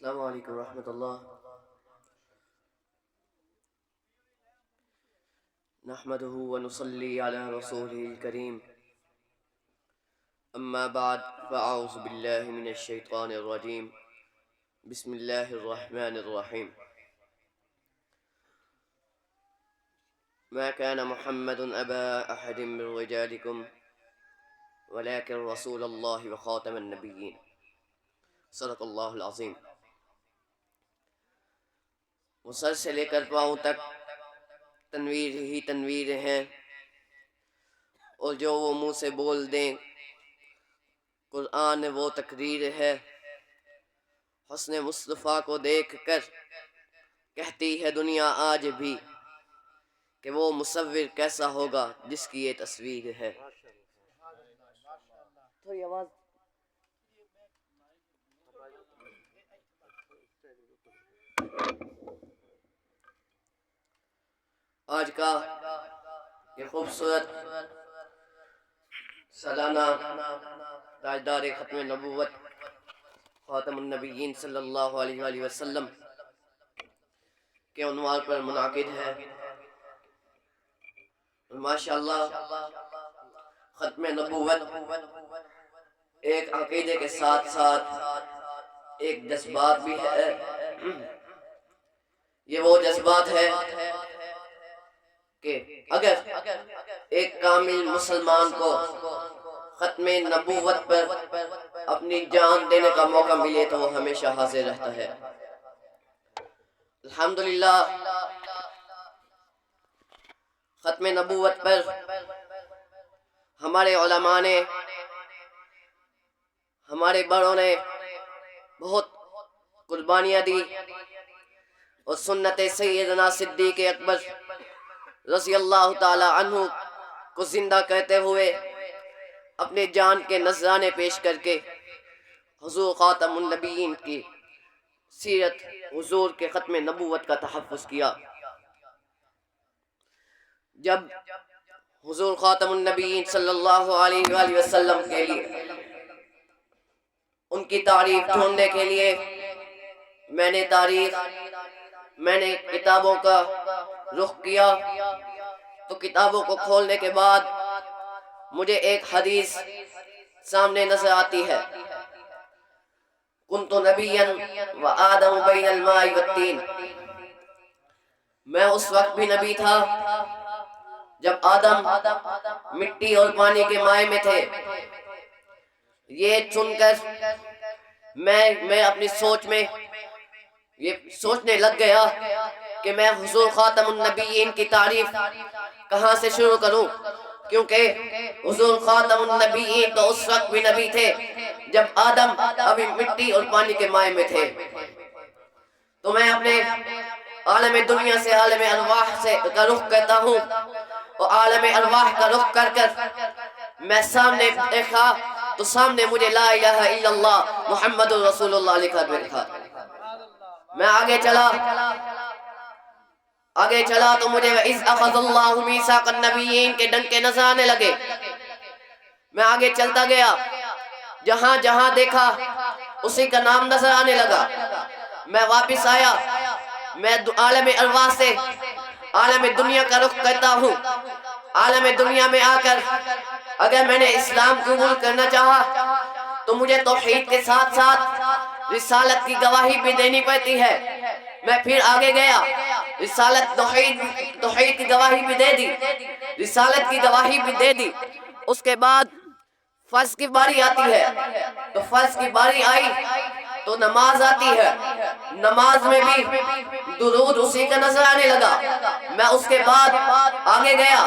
السلام علیکم ورحمۃ اللہ. نحمده ونصلي على رسوله الكريم. اما بعد فاعوذ بالله من الشيطان الرجيم. بسم الله الرحمن الرحيم. ما كان محمد ابا احد من رجالكم ولكن رسول الله وخاتم النبيين. صدق اللہ العظیم. وہ سر سے لے کر پاؤں تک تنویر ہی تنویر ہیں، اور جو وہ منہ سے بول دیں قرآن وہ تقریر ہے. حسن مصطفیٰ کو دیکھ کر کہتی ہے دنیا آج بھی کہ وہ مصور کیسا ہوگا جس کی یہ تصویر ہے. تھوڑی آواز. آج کا یہ خوبصورت سالانہ تاجدار ختم نبوت خاتم النبیین صلی اللہ علیہ وآلہ وسلم کے عنوان پر منعقد ہے. ماشاءاللہ ختم نبوت ایک عقیدے کے ساتھ ساتھ ایک جذبات بھی ہے. یہ وہ جذبات ہے کہ اگر ایک کامل مسلمان کو ختم نبوت پر اپنی جان دینے کا موقع ملے تو وہ ہمیشہ حاضر رہتا ہے. الحمدللہ ختم نبوت پر ہمارے علماء نے، ہمارے بڑوں نے بہت قربانیاں دی، اور سنت سیدنا صدیق اکبر رضی اللہ تعالی عنہ کو زندہ کرتے ہوئے اپنے جان کے نذرانے پیش کر کے حضور خاتم النبیین کی سیرت، حضور کے ختم نبوت کا تحفظ کیا. جب حضور خاتم النبیین صلی اللہ علیہ وآلہ وسلم کے لیے ان کی تعریف ڈھونڈنے کے لیے میں نے کتابوں کا رخ کیا، تو کتابوں کو کھولنے کے بعد مجھے ایک حدیث سامنے نظر آتی ہے. کنت نبیا وآدم بین الماء والطین. میں اس وقت بھی نبی تھا جب آدم مٹی اور پانی کے مائع میں تھے. یہ چن کر میں اپنی سوچ میں یہ سوچنے لگ گیا کہ میں حضور خاتم النبیین کی تعریف کہاں سے شروع کروں، کیونکہ حضور خاتم النبیین تو اس وقت بھی نبی تھے جب آدم ابھی مٹی اور پانی کے مائع میں تھے. تو میں اپنے عالم دنیا سے عالم ارواح سے کا رخ کرتا ہوں، اور عالم ارواح کا رخ کر میں سامنے دیکھا تو سامنے مجھے لا الہ الا اللہ محمد رسول اللہ لکھا تھا. میں آگے چلا تو مجھے اذ اخذ اللہ میثاق النبیین کے ڈنکے نظر آنے لگے. میں آگے چلتا گیا، جہاں جہاں دیکھا اسی کا نام نظر آنے لگا. میں واپس آیا، میں عالم ارواح سے عالم دنیا کا رخ کرتا ہوں. عالم دنیا میں آ کر اگر میں نے اسلام قبول کرنا چاہا تو مجھے توحید کے ساتھ ساتھ رسالت کی گواہی بھی دینی پڑتی ہے. میں پھر آگے گیا، رسالت توحید کی گواہی بھی دے دی، رسالت کی گواہی بھی دے دی. اس کے بعد فرض کی باری آتی ہے، تو فرض کی باری آئی تو نماز آتی ہے. نماز میں بھی درود اسی کا نظر آنے لگا. میں اس کے بعد آگے گیا،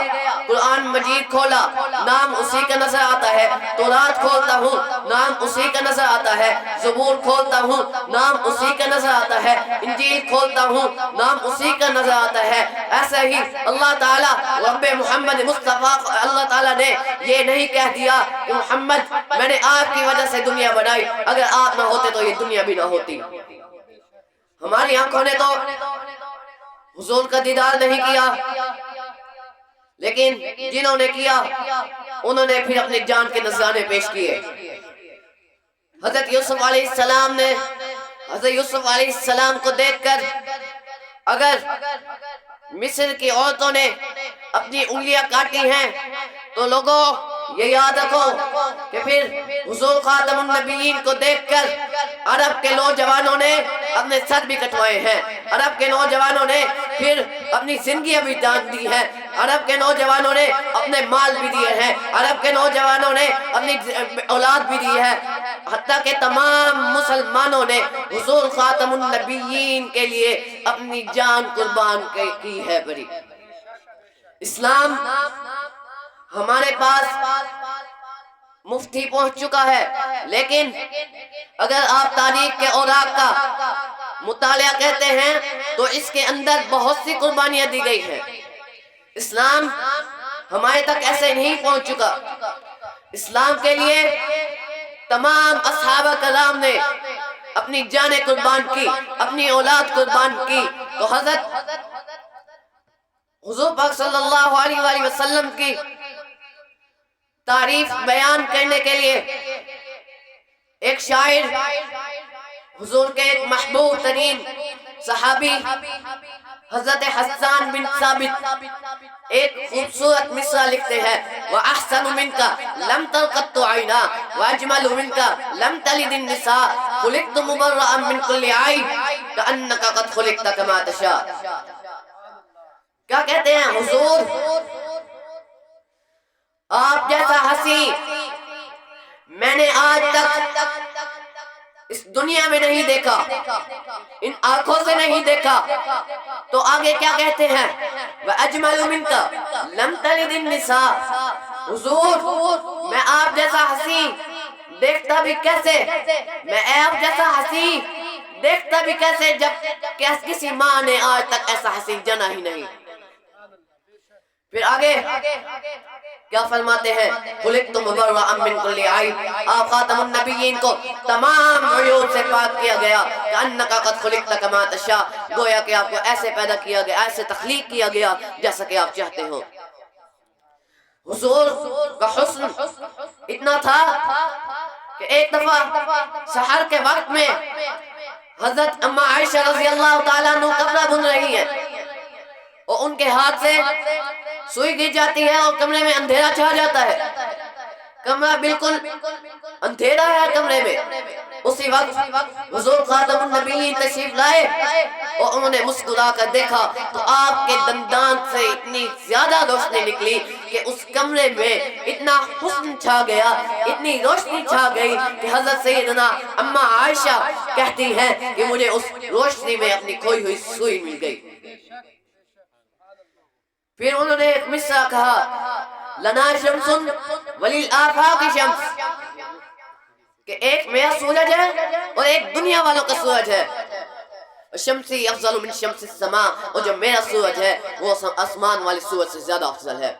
قرآن مجید کھولا، نام اسی کا نظر آتا ہے. تورات کھولتا ہوں، نام اسی کا نظر آتا ہے. زبور کھولتا ہوں، نام اسی کا نظر آتا ہے. انجیل کھولتا ہوں، نام اسی کا نظر آتا ہے. ایسے ہی اللہ تعالیٰ رب محمد مصطفیٰ اللہ تعالیٰ نے یہ نہیں کہہ دیا کہ محمد میں نے آپ کی وجہ سے دنیا بنائی، اگر آپ نہ ہوتے تو یہ دنیا بھی نہ ہوتی. ہماری آنکھوں نے تو حضور کا دیدار نہیں کیا، لیکن جنہوں نے کیا انہوں نے پھر اپنے جان کے نذرانے پیش کیے. حضرت یوسف علیہ السلام نے حضرت یوسف علیہ السلام کو دیکھ کر اگر مصر کی عورتوں نے اپنی انگلیاں کاٹی ہیں تو لوگوں یہ یاد رکھو کہ پھر حضور خاتم النبیین کو دیکھ کر عرب کے نوجوانوں نے اپنے سر بھی کٹوائے ہیں، عرب کے نوجوانوں نے پھر اپنی زندگیاں بھی دان دی ہیں، عرب کے نوجوانوں نے اپنے مال بھی دیے ہیں، عرب کے نوجوانوں نے اپنی اولاد بھی دی ہے، حتیٰ کہ تمام مسلمانوں نے حضور خاتم النبیین کے لیے اپنی جان قربان کی ہے بری۔ اسلام ہمارے پاس مفتی پہنچ چکا ہے، لیکن اگر آپ تاریخ کے اوراق کا مطالعہ کرتے ہیں تو اس کے اندر بہت سی قربانیاں دی گئی ہیں۔ اسلام ہمارے تک ایسے نہیں پہنچ چکا۔ اسلام کے لیے تمام اصحابہ کرام نے اپنی جانیں قربان کی، اپنی اولاد قربان کی۔ تو حضرت حضور پاک صلی اللہ علیہ وآلہ وسلم کی تعریف بیان کرنے کے لیے ایک شاعر، حضور کے ایک محبوب ترین صحابی حضرت حسان بن ثابت ایک خوبصورت مصرع لکھتے ہیں، وَأَحْسَنُ مِنْكَ لَمْ تَلْقَتُ عَيْنَا وَأَجْمَلُ مِنْكَ لَمْ تَلِدِ النِّسَاء خُلِقْتُ مُبَرَّأً مِنْ كُلِّ عَيْبٍ كَأَنَّكَ قَدْ خُلِقْتَ كَمَا تَشَاءُ۔ کیا کہتے ہیں حضور؟ آپ جیسا ہنسی میں نے آج تک اس دنیا میں نہیں دیکھا، ان آنکھوں سے نہیں دیکھا۔ تو آگے کیا کہتے ہیں؟ وَأَجْمَلُ مِنْكَ لَمْ تَلِدِ النِّسَاء۔ حضور میں آپ جیسا ہنسی دیکھتا بھی کیسے، میں آپ جیسا ہنسی دیکھتا بھی کیسے جب کسی ماں نے آج تک ایسا حسین جنا ہی نہیں۔ پھر آگے کیا فرماتے ہیں؟ خلقت مبرأ من کل عیب، آپ خاتم النبیین کو تمام عیوب سے پاک کیا گیا۔ کأنک قد خلقت کما تشاء، گویا کہ آپ کو ایسے پیدا کیا گیا، ایسے تخلیق کیا گیا جیسا کہ آپ چاہتے ہو۔ حضور کا حسن اتنا تھا کہ ایک دفعہ سحر کے وقت میں حضرت اما عائشہ رضی اللہ تعالیٰ عنہ کپڑا بن رہی ہیں اور ان کے ہاتھ سے سوئی گر جاتی ہے اور کمرے میں اندھیرا چھا جاتا ہے، کمرہ بالکل اندھیرا ہے کمرے میں۔ اسی وقت حضور خاتم النبیین تشریف لائے اور انہوں نے مسکرا کر دیکھا تو آپ کے دندان سے اتنی زیادہ روشنی نکلی کہ اس کمرے میں اتنا حسن چھا گیا، اتنی روشنی چھا گئی کہ حضرت سیدنا اما عائشہ کہتی ہیں کہ مجھے اس روشنی میں اپنی کھوئی ہوئی سوئی مل گئی۔ پھر انہوں نے ایک مصرع کہا، لنا شمس وللآفاق شمس، کہ ایک میرا سورج ہے اور ایک دنیا والوں کا سورج ہے۔ شمسی افضل من شمس السماء، اور جو میرا سورج ہے وہ آسمان والے سورج سے زیادہ افضل ہے۔